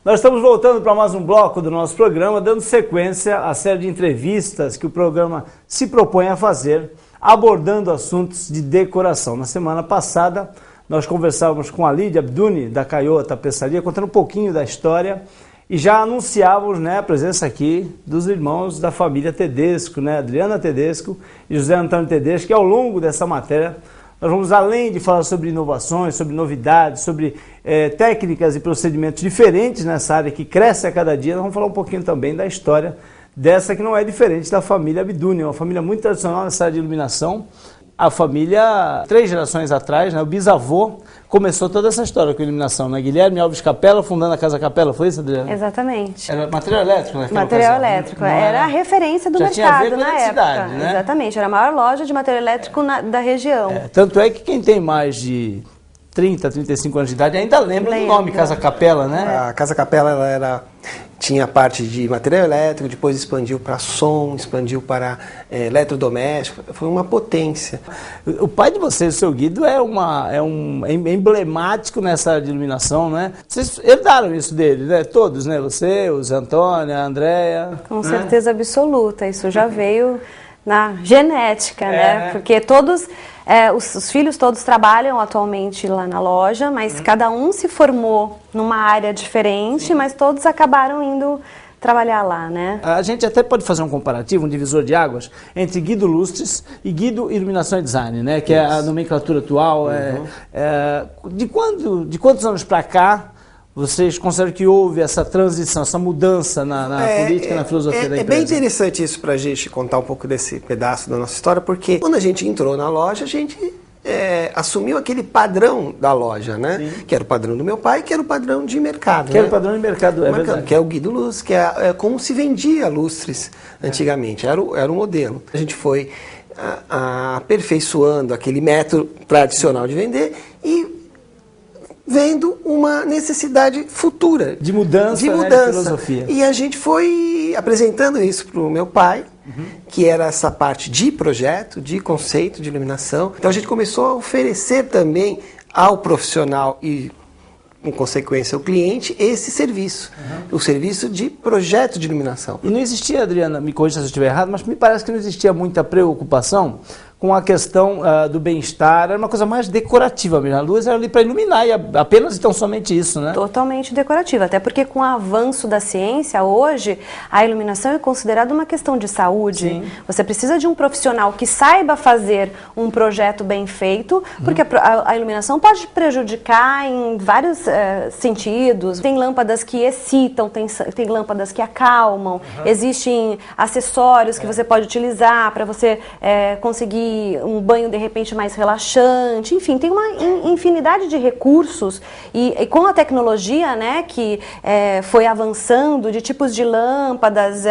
Nós estamos voltando para mais um bloco do nosso programa, dando sequência à série de entrevistas que o programa se propõe a fazer, abordando assuntos de decoração. Na semana passada, nós conversávamos com a Lídia Abduni, da Caiô Tapeçaria, contando um pouquinho da história e já anunciávamos, né, a presença aqui dos irmãos da família Tedesco, né, Adriana Tedesco e José Antônio Tedesco, que ao longo dessa matéria nós vamos, além de falar sobre inovações, sobre novidades, sobre técnicas e procedimentos diferentes nessa área que cresce a cada dia, nós vamos falar um pouquinho também da história dessa que não é diferente da família Abduni, uma família muito tradicional nessa área de iluminação. A família, 3 gerações atrás, né, o bisavô começou toda essa história com a iluminação, né? Guilherme Alves Capela, fundando a Casa Capela, foi isso, Adriana? Exatamente. Era material elétrico, né? Material elétrico, era a referência do mercado na época. Né? Exatamente, era a maior loja de material elétrico da região. Tanto é que quem tem mais de 30, 35 anos de idade ainda lembra do nome Casa Capela, né? A Casa Capela ela tinha parte de material elétrico, depois expandiu para som, expandiu para eletrodoméstico, foi uma potência. O pai de vocês, o seu Guido, é emblemático nessa área de iluminação, né? Vocês herdaram isso dele, né? Todos, né? Você, o Zé Antônio, a Andréia. Com certeza absoluta, isso já veio na genética, né? Porque todos... os filhos todos trabalham atualmente lá na loja, mas cada um se formou numa área diferente, mas todos acabaram indo trabalhar lá, né? A gente até pode fazer um comparativo, um divisor de águas, entre Guido Lustres e Guido Iluminação e Design, né? Que é a nomenclatura atual. De quantos anos para cá vocês consideram que houve essa transição, essa mudança na política, na filosofia da empresa? É bem interessante isso para a gente contar um pouco desse pedaço da nossa história, porque quando a gente entrou na loja, a gente assumiu aquele padrão da loja, né? Sim. Que era o padrão do meu pai, que era o padrão de mercado. Que era o padrão de mercado, é verdade. Que é o Guido Lustres, que é como se vendia lustres antigamente, era o modelo. A gente foi aperfeiçoando aquele método tradicional de vender e vendo uma necessidade futura. De mudança. Né, de filosofia. E a gente foi apresentando isso para o meu pai, que era essa parte de projeto, de conceito, de iluminação. Então a gente começou a oferecer também ao profissional e, em consequência, ao cliente, esse serviço. O serviço de projeto de iluminação. E não existia, Adriana, me corrija se eu estiver errado, mas me parece que não existia muita preocupação com a questão do bem-estar, era uma coisa mais decorativa mesmo. A luz era ali para iluminar e apenas então somente isso, né? Totalmente decorativa, até porque com o avanço da ciência, hoje, a iluminação é considerada uma questão de saúde. Sim. Você precisa de um profissional que saiba fazer um projeto bem feito, porque a iluminação pode prejudicar em vários sentidos. Tem lâmpadas que excitam, tem lâmpadas que acalmam, existem acessórios que você pode utilizar para você conseguir um banho de repente mais relaxante, enfim, tem uma infinidade de recursos e com a tecnologia, né, que foi avançando, de tipos de lâmpadas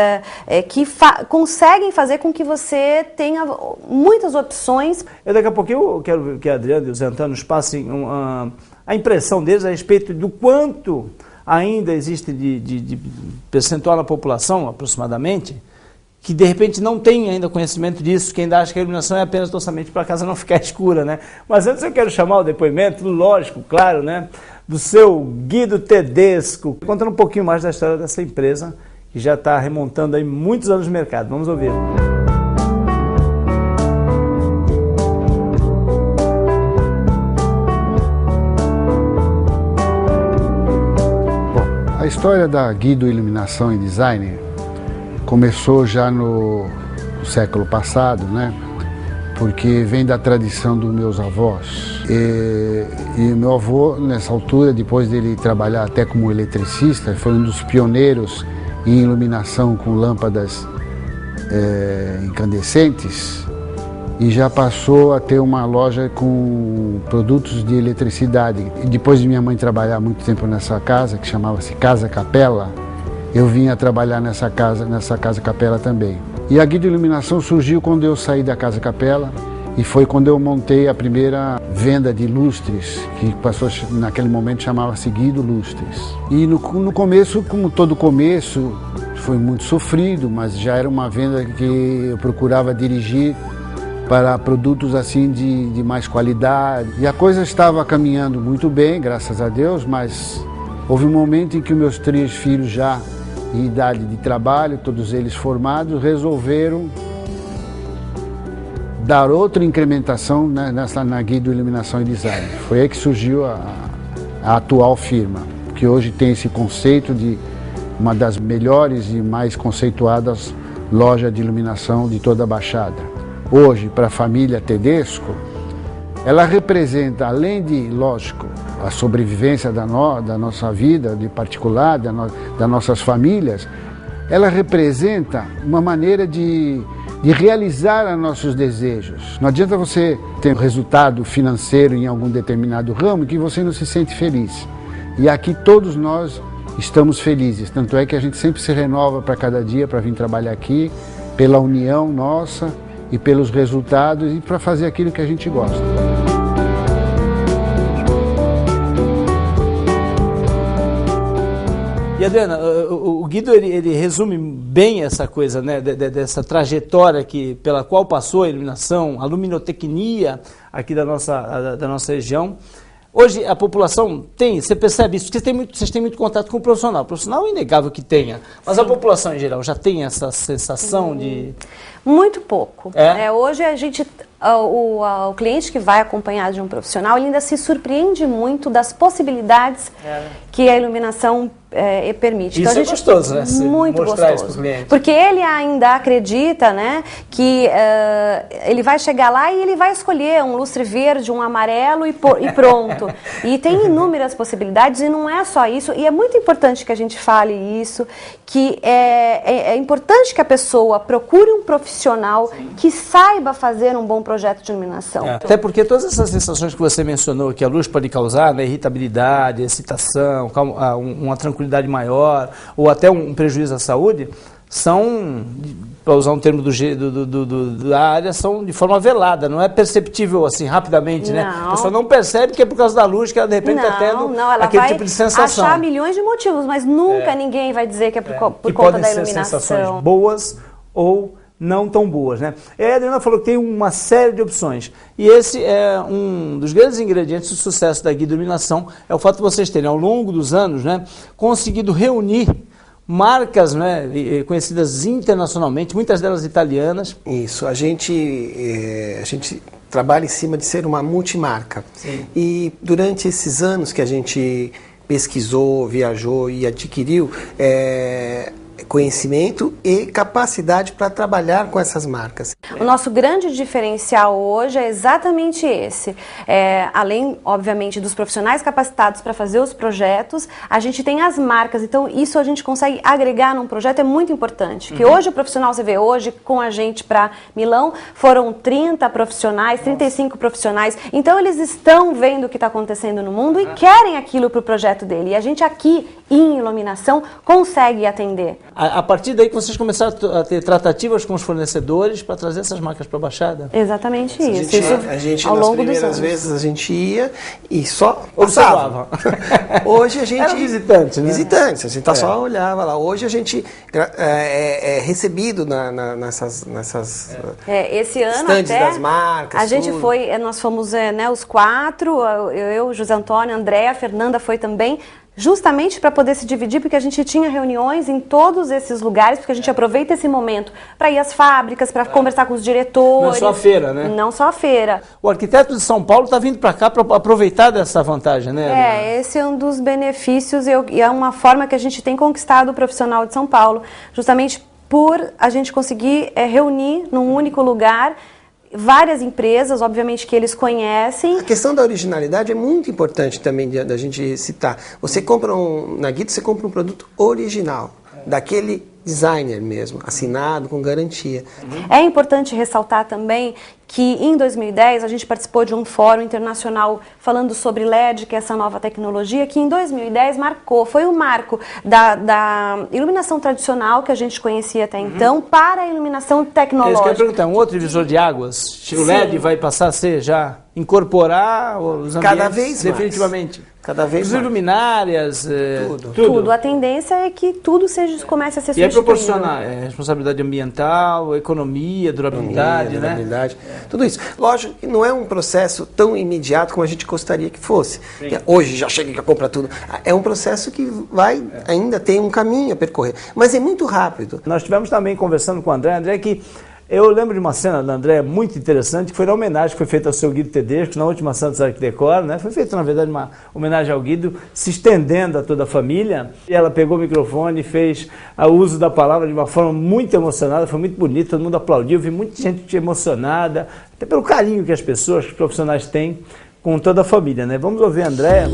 que conseguem fazer com que você tenha muitas opções. Daqui a pouquinho eu quero que a Adriana e o Zé Antônio nos passem a impressão deles a respeito do quanto ainda existe de percentual na população, aproximadamente, que de repente não tem ainda conhecimento disso, que ainda acha que a iluminação é apenas somente para a casa não ficar escura, né? Mas antes eu quero chamar o depoimento, lógico, claro, né, do seu Guido Tedesco, contando um pouquinho mais da história dessa empresa, que já está remontando aí muitos anos de mercado. Vamos ouvir. Bom, a história da Guido Iluminação e Design começou já no século passado, né? Porque vem da tradição dos meus avós. E meu avô, nessa altura, depois dele trabalhar até como eletricista, foi um dos pioneiros em iluminação com lâmpadas incandescentes e já passou a ter uma loja com produtos de eletricidade. E depois de minha mãe trabalhar muito tempo nessa casa, que chamava-se Casa Capela, eu vinha trabalhar nessa casa Capela também. E a Guido Iluminação surgiu quando eu saí da Casa Capela e foi quando eu montei a primeira venda de lustres, que passou, naquele momento chamava-se Guido Lustres. E no começo, como todo começo, foi muito sofrido, mas já era uma venda que eu procurava dirigir para produtos assim de mais qualidade. E a coisa estava caminhando muito bem, graças a Deus, mas Houve um momento em que meus 3 filhos já em idade de trabalho, todos eles formados, resolveram dar outra incrementação na Guido Iluminação e Design. Foi aí que surgiu a atual firma, que hoje tem esse conceito de uma das melhores e mais conceituadas lojas de iluminação de toda a Baixada. Hoje, para a família Tedesco, ela representa, além de, lógico, a sobrevivência da nossa vida, de particular, das nossas famílias, ela representa uma maneira de realizar os nossos desejos. Não adianta você ter um resultado financeiro em algum determinado ramo que você não se sente feliz. E aqui todos nós estamos felizes, tanto é que a gente sempre se renova para cada dia para vir trabalhar aqui, pela união nossa e pelos resultados e para fazer aquilo que a gente gosta. E Adriana, o Guido ele resume bem essa coisa, né, dessa trajetória pela qual passou a iluminação, a luminotecnia aqui da nossa região. Hoje a população você percebe isso, porque vocês têm muito contato com o profissional. O profissional é inegável que tenha, mas sim, a população em geral já tem essa sensação de... Muito pouco. Hoje a gente... O cliente que vai acompanhado de um profissional, ele ainda se surpreende muito das possibilidades que a iluminação permite. Isso então, é gostoso, né? Muito mostrar gostoso. Isso pro cliente. Porque ele ainda acredita, né, que ele vai chegar lá e ele vai escolher um lustre verde, um amarelo e pronto. E tem inúmeras possibilidades e não é só isso. E é muito importante que a gente fale isso, que é importante que a pessoa procure um profissional que saiba fazer um bom projeto de iluminação. Até porque todas essas sensações que você mencionou que a luz pode causar, né, irritabilidade, excitação, uma tranquilidade maior ou até um prejuízo à saúde, são, para usar um termo da área, são de forma velada, não é perceptível assim rapidamente, né? A pessoa não percebe que é por causa da luz que ela de repente está tendo aquele tipo de sensação. Ela vai achar milhões de motivos, mas nunca ninguém vai dizer que é por conta da iluminação. Podem ser iluminação. sensações boas ou não tão boas, né? E a Adriana falou que tem uma série de opções. E esse é um dos grandes ingredientes do sucesso da Guido Iluminação, é o fato de vocês terem, ao longo dos anos, né, conseguido reunir marcas, né, conhecidas internacionalmente, muitas delas italianas. Isso, a gente trabalha em cima de ser uma multimarca. Sim. E durante esses anos que a gente pesquisou, viajou e adquiriu conhecimento e capacidade para trabalhar com essas marcas. O nosso grande diferencial hoje é exatamente esse. Além, obviamente, dos profissionais capacitados para fazer os projetos, a gente tem as marcas. Então, isso a gente consegue agregar num projeto, é muito importante. Que hoje o profissional, você vê, hoje com a gente para Milão, foram 30 profissionais, 35 profissionais. Então, eles estão vendo o que está acontecendo no mundo e querem aquilo para o projeto dele. E a gente aqui, em iluminação, consegue atender. A partir daí que vocês começaram a ter tratativas com os fornecedores para trazer essas marcas para a Baixada? Exatamente isso. A gente ao nas longo primeiras vezes, a gente ia e só observava. Hoje a gente... Era visitante, né? Visitante, a gente só olhava lá. Hoje a gente é recebido nessas esse ano estandes até, das marcas. A gente foi, nós fomos os 4, eu, José Antônio, André, a Fernanda foi também, justamente para poder se dividir, porque a gente tinha reuniões em todos esses lugares, porque a gente aproveita esse momento para ir às fábricas, para conversar com os diretores. Não só a feira, né? Não só a feira. O arquiteto de São Paulo está vindo para cá para aproveitar dessa vantagem, né? Esse é um dos benefícios e é uma forma que a gente tem conquistado o profissional de São Paulo, justamente por a gente conseguir reunir num único lugar várias empresas, obviamente, que eles conhecem. A questão da originalidade é muito importante também da gente citar. Você compra na Guido, você compra um produto original, daquele designer mesmo, assinado, com garantia. É importante ressaltar também que em 2010 a gente participou de um fórum internacional falando sobre LED, que é essa nova tecnologia, que em 2010 foi o marco da iluminação tradicional que a gente conhecia até então para a iluminação tecnológica. Eu quero perguntar, um outro divisor de águas? O LED vai passar a ser já incorporar os ambientes cada vez mais. definitivamente. Cada vez As mais. luminárias, Tudo. A tendência é que tudo comece a ser E é substituído. proporcionar responsabilidade ambiental, economia, durabilidade, né? Durabilidade, tudo isso. Lógico que não é um processo tão imediato como a gente gostaria que fosse. Hoje já chega e já compra tudo. É um processo que ainda tem um caminho a percorrer. Mas é muito rápido. Nós estivemos também conversando com o André, que eu lembro de uma cena do André muito interessante, que foi na homenagem que foi feita ao seu Guido Tedesco, na última Santos Arquidecor, né? Foi feita, na verdade, uma homenagem ao Guido, se estendendo a toda a família. E ela pegou o microfone e fez o uso da palavra de uma forma muito emocionada, foi muito bonito, todo mundo aplaudiu, vi muita gente emocionada, até pelo carinho que as pessoas, que os profissionais têm com toda a família, né? Vamos ouvir a Andréa.